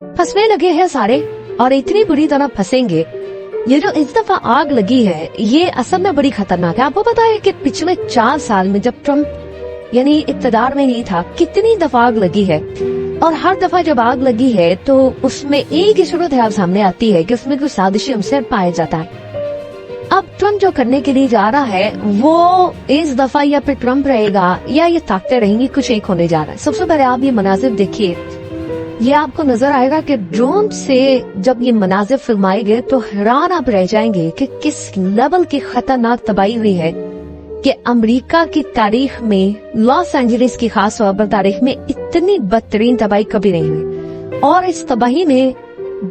फंसने लगे हैं सारे और इतनी बुरी तरह फंसेंगे। ये जो इस दफा आग लगी है ये असल में बड़ी खतरनाक है। आपको पता है कि पिछले 4 साल में जब ट्रम्प यानी इक़्तिदार में नहीं था कितनी दफा आग लगी है, और हर दफा जब आग लगी है तो उसमें एक ही सूरत हाल सामने आती है कि उसमें कुछ साजिशी हमसे पाया जाता है। अब ट्रम्प जो करने के लिए जा रहा है वो इस दफा या फिर ट्रम्प रहेगा या ये ताकतें रहेंगी, कुछ एक होने जा रहा है। सबसे पहले आप ये मनाजिर देखिए, ये आपको नजर आएगा कि ड्रोन से जब ये मनाजिर फिल्माए गए तो हैरान आप रह जाएंगे कि किस लेवल की खतरनाक तबाही हुई है कि अमेरिका की तारीख में, लॉस एंजलिस की खास तौर पर तारीख में इतनी बदतरीन तबाही कभी नहीं हुई। और इस तबाही ने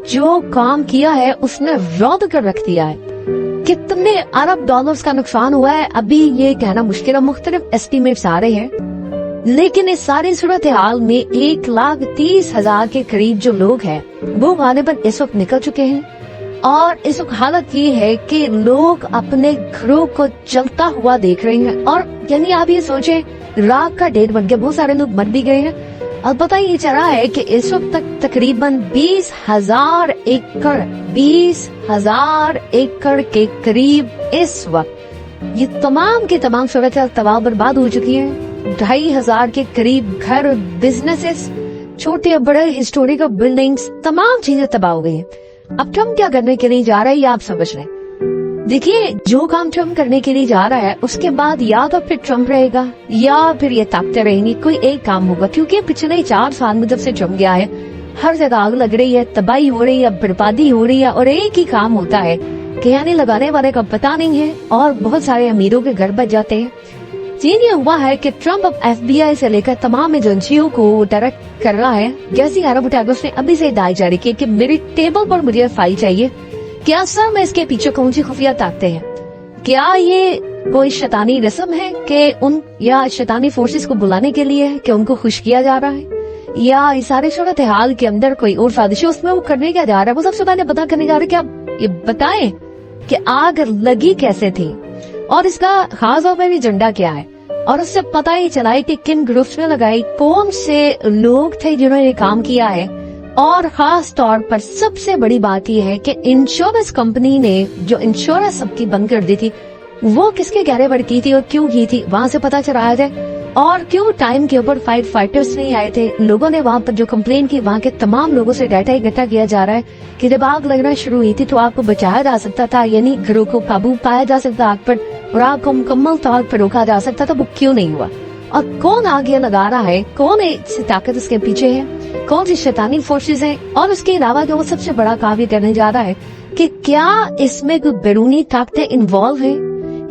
जो काम किया है उसने रौद कर रख दिया है। कितने अरब डॉलर्स का नुकसान हुआ है अभी ये कहना मुश्किल है, मुख्तलिफ एस्टीमेट्स आ रहे हैं, लेकिन इस सारी सूरत हाल में 1,30,000 के करीब जो लोग हैं वो गालिबन इस वक्त निकल चुके हैं। और इस वक्त हालत ये है कि लोग अपने घरों को जलता हुआ देख रहे हैं। और यानी आप ये सोचे राख का ढेर बन के बहुत सारे लोग मर भी गए हैं। अब पता ये चला है कि इस वक्त तक तकरीबन 20,000 एकड़ के करीब इस वक्त ये तमाम के तमाम सूरत तबाह बर्बाद हो चुकी है। 2,500 के करीब घर, बिजनेसेस, छोटे बड़े हिस्टोरिकल बिल्डिंग्स, तमाम चीजें तबाह हो गई हैं। अब ट्रम्प क्या करने के लिए जा रहा है ये आप समझ रहे हैं। देखिए जो काम ट्रम्प करने के लिए जा रहा है उसके बाद या तो फिर ट्रम्प रहेगा या फिर ये ताकतें रहेंगी, कोई एक काम होगा। क्योंकि पिछले 4 साल में जब से ट्रम्प गया है हर जगह आग लग रही है, तबाही हो रही है, बर्बादी हो रही है, और एक ही काम होता है कि यानी लगाने वाले का पता नहीं है और बहुत सारे अमीरों के घर बच जाते हैं। चीन ये हुआ है कि ट्रम्प अब FBI से लेकर तमाम एजेंसियों को डायरेक्ट कर रहा है। जैसी अरब ने अभी से हिदायत जारी की कि मेरी टेबल पर मुझे फाइल चाहिए, क्या असल में इसके पीछे कौन सी खुफिया ताकतें हैं, क्या ये कोई शैतानी रस्म है कि उन या शैतानी फोर्सेस को बुलाने के लिए है कि उनको खुश किया जा रहा है, या इस सारे सूरत हाल के अंदर कोई और साजिश उसमें वो करने क्या जा रहा है। वो सबसे पहले पता करने जा रहे कि आप ये बताएं कि आग लगी कैसे थी और इसका खास तौर पर एजेंडा क्या है, और उससे पता ही चला है कि किन ग्रुप्स में लगाई, कौन से लोग थे जिन्होंने काम किया है। और खास तौर पर सबसे बड़ी बात यह है कि इंश्योरेंस कंपनी ने जो इंश्योरेंस सबकी बंद कर दी थी वो किसके गहरे पर की थी और क्यों की थी, वहां से पता चलाया जाए। और क्यों टाइम के ऊपर फाइटर्स नहीं आए थे, लोगों ने वहां पर जो कंप्लेन की वहां के तमाम लोगों से डाटा इकट्ठा किया जा रहा है कि जब आग लगना शुरू हुई थी तो आपको बचाया जा सकता था, यानी घरों को काबू पाया जा सकता आग पर और आग को मुकम्मल तौर पर रोका जा सकता था। वो क्यों नहीं हुआ और कौन आग ये लगा रहा है, कौन ऐसी ताकत इसके पीछे है, कौन सी शैतानी फोर्सेस हैं। और उसके अलावा जो वो सबसे बड़ा काम ये करने जा रहा है कि क्या इसमें कोई बैरूनी ताकतें इन्वॉल्व है,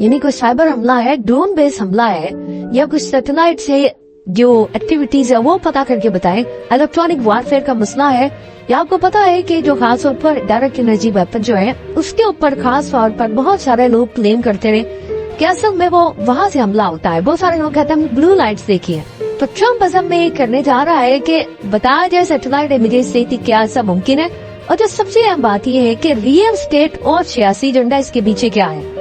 यानी कोई साइबर हमला है, ड्रोन बेस्ड हमला है, या कुछ सैटेलाइट से जो एक्टिविटीज है वो पता करके बताएं। इलेक्ट्रॉनिक वारफेयर का मसला है, या आपको पता है कि जो खास तौर पर डायरेक्ट एनर्जी वेपन जो है उसके ऊपर खास तौर पर बहुत सारे लोग क्लेम करते रहे कि असल में वो वहां से हमला होता है। बहुत सारे लोग कहते हैं ब्लू लाइट्स देखी है। तो ट्रम्प असल में करने जा रहा है कि बताया जाए सैटेलाइट इमेजेस से क्या ऐसा मुमकिन है। और जो सबसे अहम बात यह है कि रियल स्टेट और सियासी एजेंडा इसके पीछे क्या है।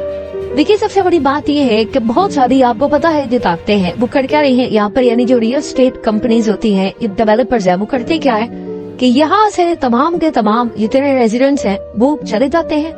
देखिए सबसे बड़ी बात यह है कि बहुत सारी आपको पता है जो ताकतें हैं वो कर क्या रही हैं यहाँ पर, यानी जो रियल स्टेट कंपनीज होती हैं, डेवलपर्स है, वो करते क्या है कि यहाँ से तमाम के तमाम जितने रेजिडेंट्स हैं वो चले जाते हैं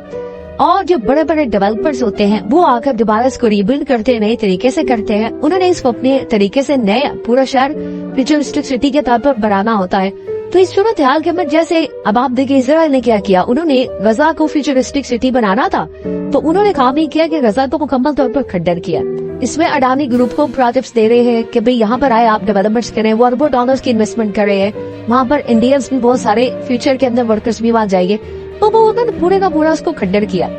और जो बड़े बड़े डेवलपर्स होते हैं वो आकर दोबारा इसको रीबिल्ड करते हैं, नए तरीके से करते हैं। उन्होंने इसको अपने तरीके से नया पूरा शहर फ्यूचरिस्टिक सिटी के तौर पर बनाना होता है। तो इस सूरत हाल के अंदर जैसे अब आप देखिए इजराइल ने क्या किया, उन्होंने गजा को फ्यूचरिस्टिक सिटी बनाना था तो उन्होंने काम ही किया कि गजा को मुकम्मल तौर पर खंडर किया। इसमें अडानी ग्रुप को प्रोजेक्ट्स दे रहे हैं कि भाई यहाँ पर आए आप डेवलपमेंट्स करें, वो अरबों डॉलर्स की इन्वेस्टमेंट कर रहे हैं। वहाँ पर इंडियंस भी बहुत सारे फ्यूचर के अंदर वर्कर्स भी वहाँ जाएंगे, तो वो उन्होंने पूरे का पूरा उसको खंडर किया।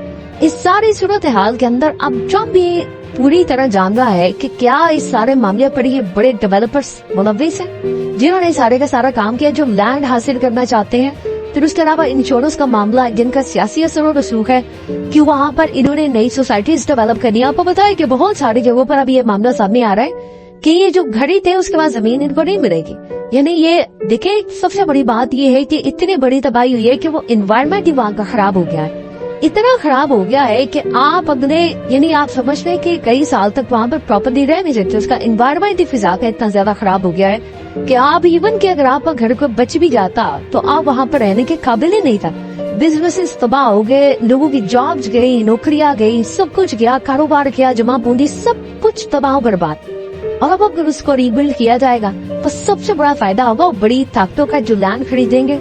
इस सारी सूरत हाल के अंदर अब ट्रम्प भी पूरी तरह जान रहा है कि क्या इस सारे मामले पर ये बड़े डेवलपर्स मुलव्विस हैं जिन्होंने सारे का सारा काम किया, जो लैंड हासिल करना चाहते हैं। फिर उसके अलावा इंश्योरेंस का मामला जिनका सियासी असर और रसूख है कि वहाँ पर इन्होंने नई सोसाइटीज डेवलप करनी है। आपको पता है कि बहुत सारी जगहों पर अब ये मामला सामने आ रहा है कि ये जो घड़ी थे उसके बाद जमीन इनको नहीं मिलेगी। यानी ये देखें सबसे बड़ी बात ये है कि इतनी बड़ी तबाही हुई है कि वो एनवायरमेंट ही वहाँ का खराब हो गया है। इतना खराब हो गया है कि आप अगले यानी आप समझ रहे कि कई साल तक वहाँ पर प्रॉपर्ली रह नहीं सकते। उसका एनवायरमेंट फिजा का इतना ज्यादा खराब हो गया है कि आप इवन के अगर आपका घर को बच भी जाता तो आप वहाँ पर रहने के काबिल ही नहीं था। बिजनेसेस तबाह हो गए, लोगों की जॉब्स गई, नौकरियां गई, सब कुछ गया, कारोबार गया, जमा पूंजी सब कुछ तबाह बर्बाद। और अब अगर उसको रीबिल्ड किया जाएगा तो सबसे बड़ा फायदा होगा बड़ी ताकतों का जो लैंड खरीदेंगे,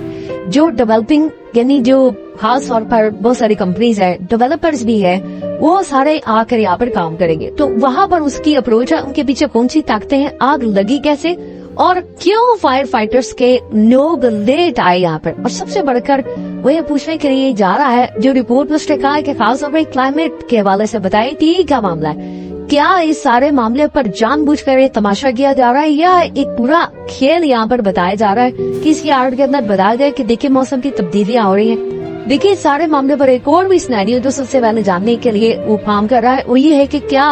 जो डेवलपिंग यानी जो खास तौर पर बहुत सारी कंपनीज है, डेवलपर्स भी है, वो सारे आकर यहाँ पर काम करेंगे। तो वहां पर उसकी अप्रोच है, उनके पीछे कौन सी ताकतें हैं, आग लगी कैसे और क्यों फायर फाइटर्स के लोग लेट आए यहाँ पर। और सबसे बढ़कर वो ये पूछने के लिए जा रहा है, जो रिपोर्ट में उसने कहा है कि खासतौर पर क्लाइमेट के हवाले से बताए कि क्या मामला है, क्या इस सारे मामले पर जानबूझकर ये तमाशा किया जा रहा है या एक पूरा खेल यहाँ पर बताया जा रहा है कि इसकी आर्ट के अंदर बताया गया कि देखिए मौसम की तब्दीलियां हो रही हैं। देखिए इस सारे मामले पर एक और भी सिनेरियो जो सबसे पहले जानने के लिए वो काम कर रहा है वो ये है कि क्या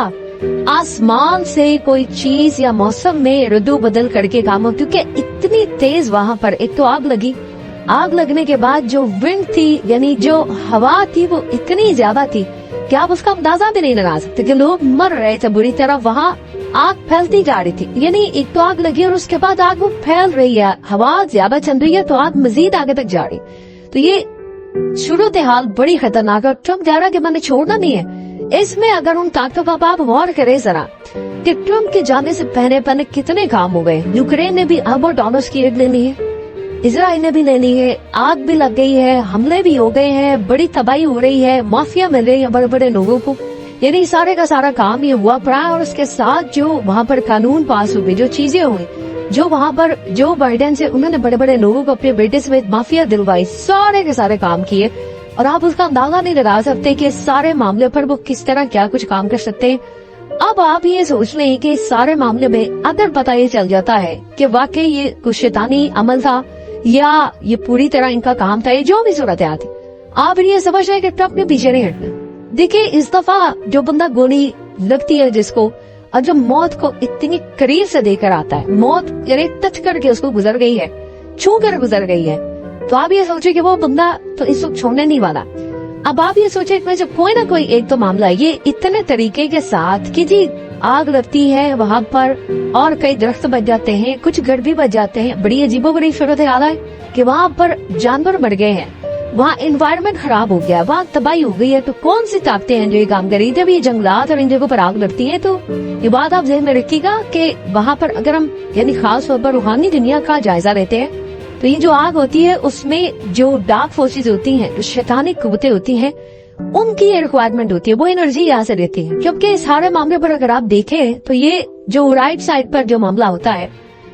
आसमान से कोई चीज या मौसम में रद्दो बदल करके काम हो, क्योंकि इतनी तेज वहाँ पर एक तो आग लगी, आग लगने के बाद जो विंड थी यानी जो हवा थी वो इतनी ज्यादा थी कि आप उसका अंदाजा भी नहीं लगा सकते कि लोग मर रहे थे बुरी तरह। वहाँ आग फैलती जा रही थी, यानी एक तो आग लगी और उसके बाद आग वो फैल रही है, हवा ज्यादा चल रही है तो आग मजीद आगे तक जा रही। तो ये सूरत हाल बड़ी खतरनाक है। ट्रम्प कह रहा है कि मैंने छोड़ना नहीं है। इसमें अगर उन ताकतों का आप गौर करें जरा कि ट्रम्प के जाने से पहले कितने काम हो गए। यूक्रेन ने भी अरबों डॉलर्स की एड ले ली है, इजराइल ने भी ले ली है, आग भी लग गई है, हमले भी हो गए हैं, बड़ी तबाही हो रही है, माफिया मिल रही है बड़े बड़े लोगों को, यानी सारे का सारा काम ये हुआ पड़ा। और उसके साथ जो वहाँ पर कानून पास हुए, जो चीजें हुई, जो वहाँ पर जो बाइडेन से उन्होंने बड़े बड़े लोगों को अपने बेटे समेत माफिया दिलवाई, सारे के सारे काम किए और आप उसका अंदाजा नहीं लगा सकते कि सारे मामले पर वो किस तरह क्या कुछ काम कर सकते हैं। अब आप ये सोच लें कि इस सारे मामले में अगर पता ये चल जाता है कि वाकई ये कुछ शैतानी अमल था या ये पूरी तरह इनका काम था, ये जो भी सूरत थी, आप ये समझ रहे हैं कि ट्रम्प ने पीछे नहीं हटना। देखिए इस दफा जो बंदा गोली लगती है जिसको, और जब मौत को इतनी करीब से देकर आता है, मौत यानी टच करके उसको गुजर गई है, छू कर गुजर गई है, तो आप ये सोचे कि वो बंदा तो इस वक्त छोड़ने नहीं वाला। अब आप ये सोचे कि जब कोई ना कोई एक तो मामला है, ये इतने तरीके के साथ कि जी आग लगती है वहाँ पर और कई दरख्त बच जाते हैं, कुछ घर भी बच जाते हैं, बड़ी अजीबोगरीब सूरत हाल है कि वहाँ पर जानवर मर गए हैं, वहाँ एनवायरमेंट खराब हो गया, वहाँ तबाही हो गई है। तो कौन सी ताकतें हैं जो ये काम करी? जब ये जंगलात और इन जगहों पर आग लगती है तो ये बात आप ज़हन में रखिएगा कि वहाँ पर अगर हम यानी खास तौर पर रूहानी दुनिया का जायजा लेते हैं तो ये जो आग होती है उसमें जो डार्क फोर्सेज होती हैं, जो शैतानी कुव्वतें होती हैं, उनकी रिक्वायरमेंट होती है, वो एनर्जी यहाँ से देती है। क्योंकि इस सारे मामले पर अगर आप देखें तो ये जो राइट साइड पर जो मामला होता है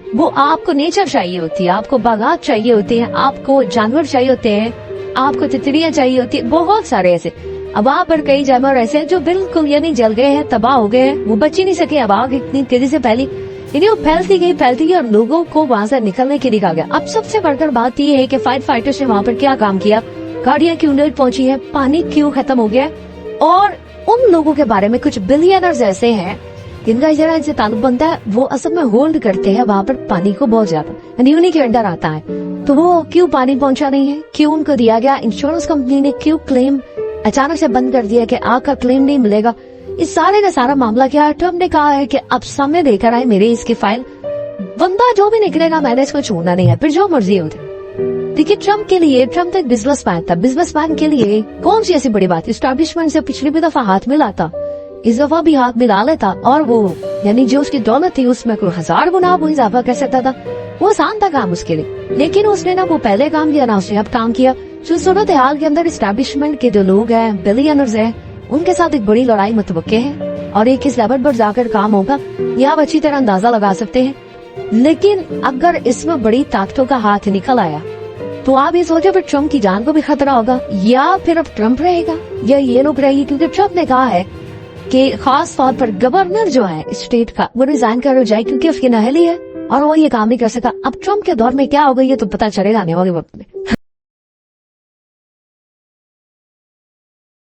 वो आपको नेचर चाहिए होती है, आपको बागात चाहिए होती है, आपको जानवर चाहिए होते हैं, आपको तितलियां चाहिए होती है, बहुत सारे ऐसे। अब वहाँ पर कई जानवर ऐसे हैं जो बिल्कुल यानी जल गए हैं, तबाह हो गए हैं, वो बच ही नहीं सके। अब आग इतनी तेजी से फैली, यानी वो फैलती गई और लोगों को वहाँ से निकलने के लिए कहा गया। अब सबसे बढ़कर बात ये है कि फायर फाइटर्स ने वहाँ पर क्या काम किया, गाड़ियां क्यों लेट पहुंची है, पानी क्यों खत्म हो गया, और उन लोगों के बारे में कुछ बिलियनर्स ऐसे हैं जिनका इजराइल से ताल्लुक बनता है, वो असल में होल्ड करते हैं वहाँ पर पानी को बहुत ज्यादा, यानी उन्हीं के अंडर आता है। तो वो क्यों पानी पहुंचा नहीं है, क्यों उनको दिया गया, इंश्योरेंस कंपनी ने क्यों क्लेम अचानक से बंद कर दिया कि आग का क्लेम नहीं मिलेगा, इस सारे का सारा मामला क्या है। ट्रम्प ने कहा है कि अब सामने लेकर आए मेरे इसकी फाइल, बंदा जो भी निकलेगा मैंने इसको छोड़ना नहीं है, फिर जो मर्जी होते। देखिए ट्रम्प के लिए, ट्रम्प तो एक बिजनेसमैन था, बिजनेसमैन के लिए कौन सी ऐसी बड़ी बात, एस्टैब्लिशमेंट से पिछली भी दफा हाथ मिला था, इस दफा भी हाथ मिला लेता और वो यानी जो उसकी दौलत थी उसमें कोई 1000 गुना वो इजाफा कर सकता था, वो आसान था काम उसके लिए। लेकिन उसने ना वो पहले काम किया ना उसने अब काम किया। जो सूरत हाल के अंदर एस्टैब्लिशमेंट के जो लोग हैं, बिलियनर्स हैं, उनके साथ एक बड़ी लड़ाई मुतवक्के है और ये किस लेवल पर जाकर काम होगा ये आप अच्छी तरह अंदाजा लगा सकते हैं। लेकिन अगर इसमें बड़ी ताकतों का हाथ निकल आया तो आप ये सोचे फिर ट्रम्प की जान को भी खतरा होगा, या फिर अब ट्रम्प रहेगा या ये लोग रहेगी। क्योंकि ट्रम्प ने कहा है कि खास तौर पर गवर्नर जो है स्टेट का वो रिजाइन कर जाए क्योंकि उसकी नाअहली है और वो ये काम नहीं कर सका। अब ट्रम्प के दौर में क्या होगा ये तो पता चलेगा आने वाले वक्त में।